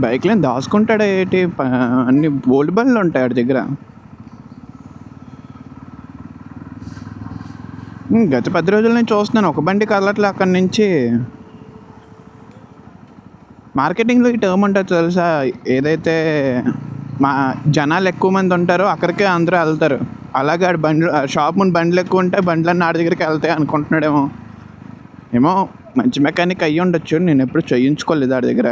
బైక్‌లేం దాసుకుంటాడా ఏటి? అన్ని బోల్డ్ బండ్లుంటాయి ఆడి దగ్గర. గత 10 రోజుల నుంచి చూస్తున్నాను. ఒక బండి కదలట్లే అక్కడి నుంచి. మార్కెటింగ్‌లో ఈ టర్మ్ ఉంటది తెలుసా? ఏదైతే మా జనాలు ఎక్కువ మంది ఉంటారో అక్కడికే అందరూ ఎళ్తారు. అలాగే ఆడి బండ్లు షాప్ ముందు బండ్లెక్కువ ఉంటే బండ్లన్నీ ఆడి దగ్గరికెళ్తాయి అనుకుంటున్నాడేమో. ఏమో మంచి మెకానిక్ అయ్యుండొచ్చు. నేనెప్పుడు చేయించుకోలేదు ఆడి దగ్గర.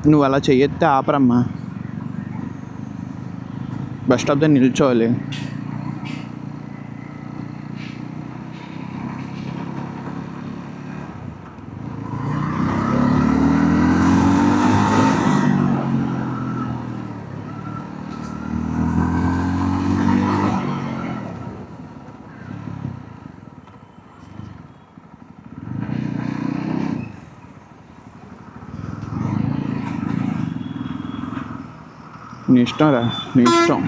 నువ్వు అలా చెయ్యెత్తే ఆపరమ్మా. బస్ స్టాప్ దగ్గర నిల్చోవాలి. నీ ఇష్టం రా, నీ ఇష్టం.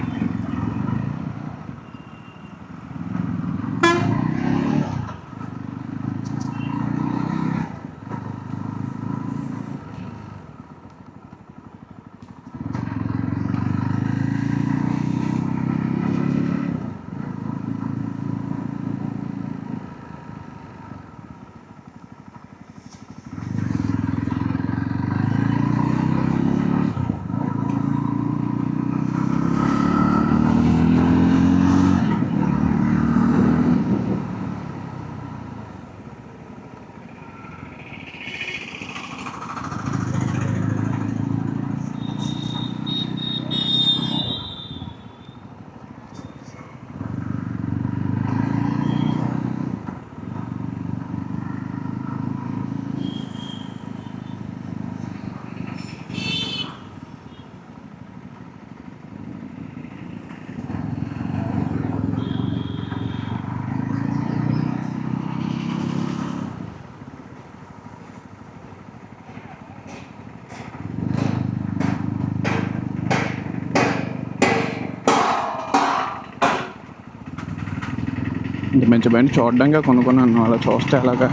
ఇంత మంచి బండి చూడడంగా కొనుక్కున్నాను. అలా చూస్తే ఎలాగా?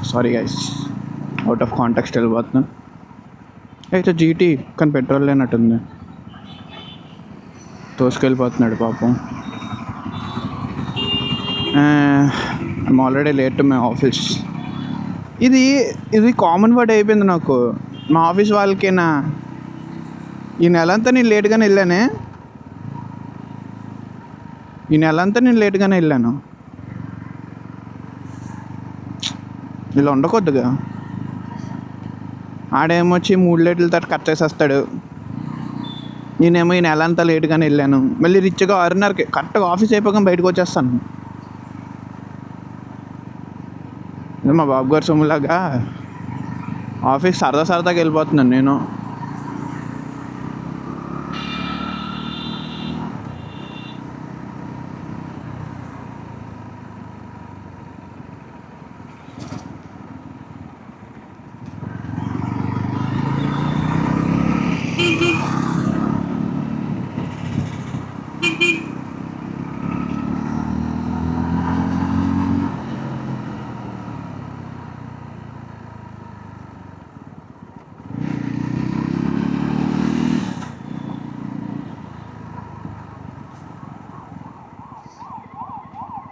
Sorry guys, out of context వెళ్ళిపోతున్నాను. అయితే జీటీ కానీ పెట్రోల్ లేనట్టుంది. తోసుకెళ్ళిపోతున్నాడు పాపం. I'm already late to my office. ఇది కామన్ వర్డ్ అయిపోయింది నాకు. మా ఆఫీస్ వాళ్ళకేనా? ఈ నెలంతా నేను లేట్గానే వెళ్ళాను. ఇలా ఉండకూడదుగా. ఆడేమొచ్చి 3 లీటర్ల తర్వాత కట్ చేసేస్తాడు. నేనేమో ఈ నెల అంతా లేట్గానే వెళ్ళాను. మళ్ళీ రిచ్గా 6:30కి కరెక్ట్గా ఆఫీస్ అయిపోగానే బయటకు వచ్చేస్తాను. మా బాబు గారు సొమ్ములాగా ఆఫీస్ సరదాగా వెళ్ళిపోతున్నాను నేను.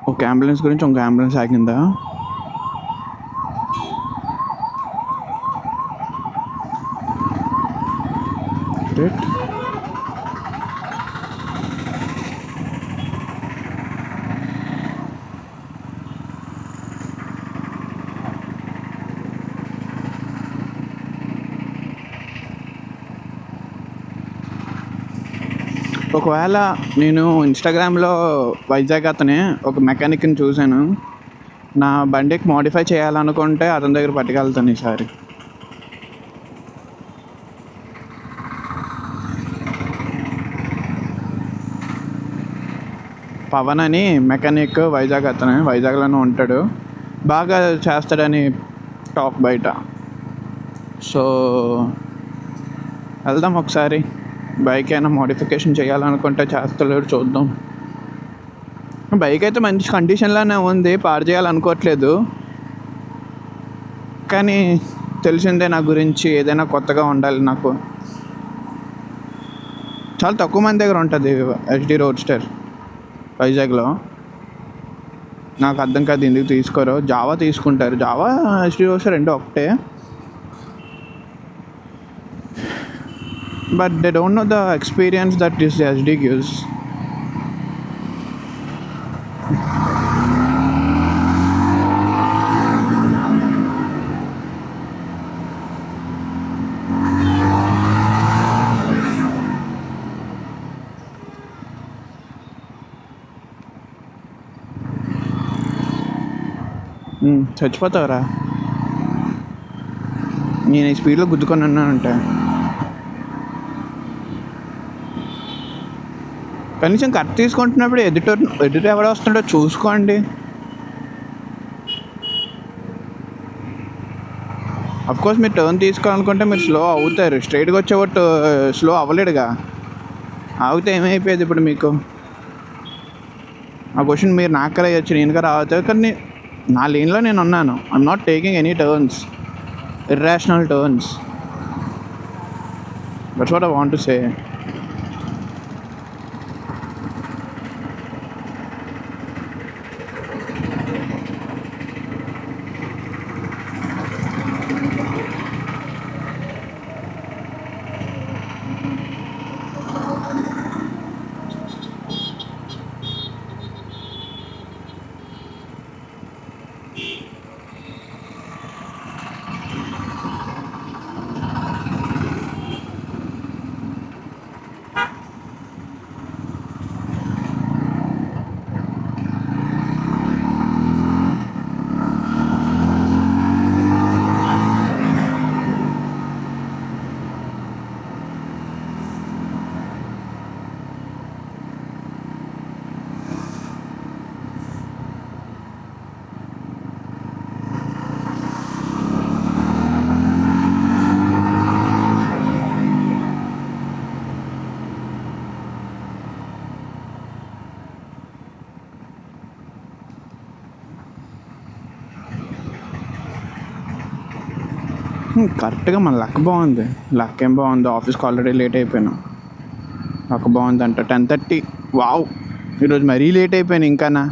ఒక అంబులెన్స్ గురించి ఇంకో అంబులెన్స్ ఆగిందా? ఒకవేళ నేను ఇన్స్టాగ్రామ్లో వైజాగ్ అతనే ఒక మెకానిక్ని చూశాను. నా బండికి మోడిఫై చేయాలనుకుంటే అతని దగ్గర పట్టుకెళ్తాను ఈసారి. పవన్ అని మెకానిక్, వైజాగ్ అతనే, వైజాగ్లోనే ఉంటాడు. బాగా చేస్తాడని టాక్ బయట. సో వెళ్దాం ఒకసారి. బైక్ అయినా మోడిఫికేషన్ చేయాలనుకుంటే చేస్తలేడు, చూద్దాం. బైక్ అయితే మంచి కండిషన్లోనే ఉంది, పాడు చేయాలనుకోవట్లేదు. కానీ తెలిసిందే నా గురించి, ఏదైనా కొత్తగా ఉండాలి నాకు. చాలా తక్కువ మంది దగ్గర ఉంటుంది హెచ్డి రోడ్స్టర్ వైజాగ్లో. నాకు అర్థం కాదు ఎందుకు తీసుకోరు. జావా తీసుకుంటారు, జావా హెచ్డి రోడ్స్టర్ రెండు ఒకటే. But they don't know the experience that is HD gives. చచ్చిపోతావురా నేను ఈ స్పీడ్లో గుద్దుకొని ఉన్నానంటే. కనీసం కట్ తీసుకుంటున్నప్పుడు ఎదుట ఎవడ వస్తుండో చూసుకోండి. అఫ్కోర్స్ మీరు టర్న్ తీసుకోవాలనుకుంటే మీరు స్లో అవుతారు, స్ట్రైట్గా వచ్చేవాడు స్లో అవ్వలేడుగా. ఆగితే ఏమైపోయేది ఇప్పుడు మీకు? ఆ క్వశ్చన్ మీరు నాకరే వచ్చి నేనుగా రావుతారు. కానీ నా లేన్లో నేను ఉన్నాను. I'm not taking any turns, irrational turns. That's what I want to say. కరెక్ట్గా మన లక్ బాగుంది. లక్ ఏం బాగుంది, ఆఫీస్కి ఆల్రెడీ లేట్ అయిపోయాను. లక్ బాగుందంట 10:30. వావ్, ఈరోజు మరీ లేట్ అయిపోయాను ఇంకానా.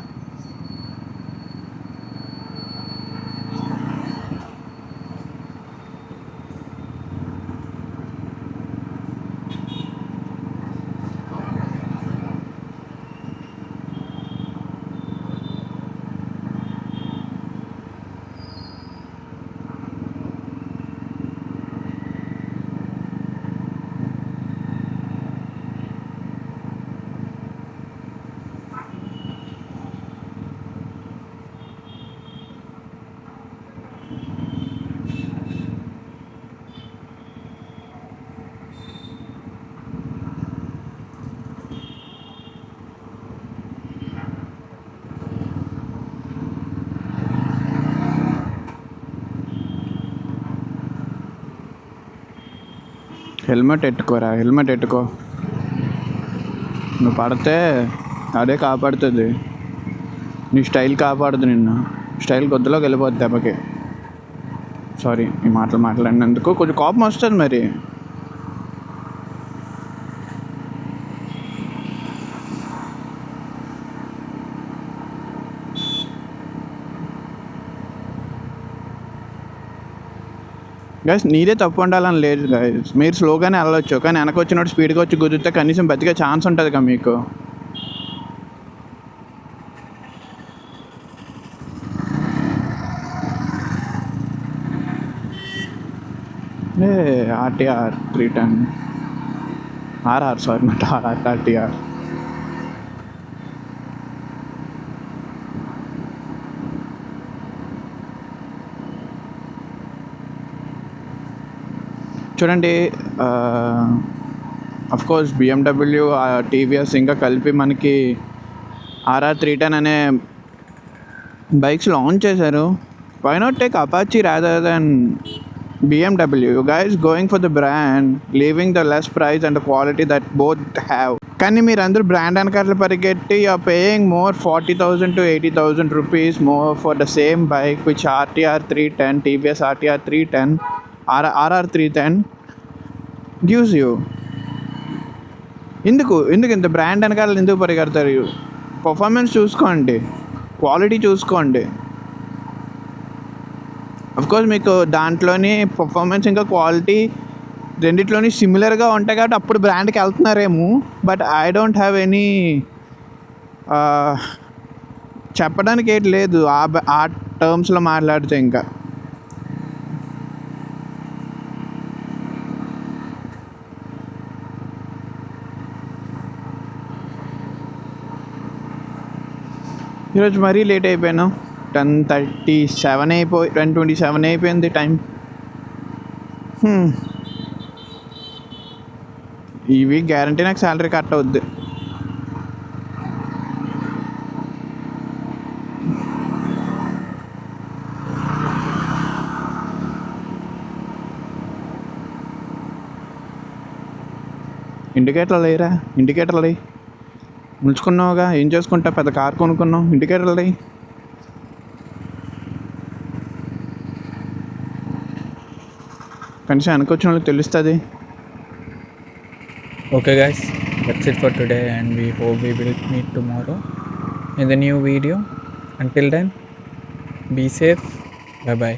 Helmet ఎట్టుకోరా, helmet ఎట్టుకో. నువ్వు పడితే అదే కాపాడుతుంది, నీ స్టైల్ కాపాడుతుంది. నిన్ను స్టైల్ గొద్దులోకి వెళ్ళిపోద్ది దెబ్బకి. సారీ ఈ మాటలు మాట్లాడినందుకు కొంచెం కోపం వస్తుంది మరి. గైస్ నీదే తప్పు ఉండాలని లేదు గైస్, మీరు స్లోగానే వెళ్ళొచ్చు. కానీ వెనక వచ్చినట్టు స్పీడ్గా వచ్చి కుదిరితే కనీసం బతికే ఛాన్స్ ఉంటుంది కదా మీకు. RTR 310 RR, sorry not RTR. చూడండి, అఫ్కోర్స్ బిఎండబ్ల్యూ, టీవీఎస్ ఇంకా కలిపి మనకి ఆర్ఆర్ 310 అనే బైక్స్ లాంచ్ చేశారు. Why not take Apache rather than BMW, you guys going for the brand, leaving the less price and the quality that both have. కానీ మీరు అందరూ brand వెనకాల పరిగెట్టి are paying more 40,000 to 80,000 rupees more for the same bike which RTR 310, TVS RTR 310, RR 310 gives you. ఎందుకు ఇంత brand వెనకాల ఎందుకు పరిగెడతారు? Performance చూసుకోండి, క్వాలిటీ చూసుకోండి. అఫ్కోర్స్ మీకు దాంట్లోని పర్ఫార్మెన్స్ ఇంకా క్వాలిటీ రెండిట్లోని సిమిలర్గా ఉంటాయి కాబట్టి అప్పుడు బ్రాండ్కి వెళ్తున్నారేమో. But I don't have any చెప్పడానికి ఏంటి లేదు ఆ టర్మ్స్లో మాట్లాడితే. ఇంకా ఈరోజు మరీ లేట్ అయిపోయాను. 10:37 10:27 అయిపోయింది టైం. ఈ వీక్ గ్యారంటీ నాకు శాలరీ కట్ అవుద్ది. ఇండికేటర్లు లేరా? ఇండికేటర్లు లేయి. ఉంచుకున్నావుగా, ఏం చేసుకుంటా? పెద్ద కార్ కొనుక్కున్నావు, ఇండికేటర్లు లేయి. కనీసం వెనకొచ్చిన వాళ్ళకి తెలుస్తుంది. Okay guys, that's it for today and we hope we will meet tomorrow in the new video. Until then, be safe. Bye bye.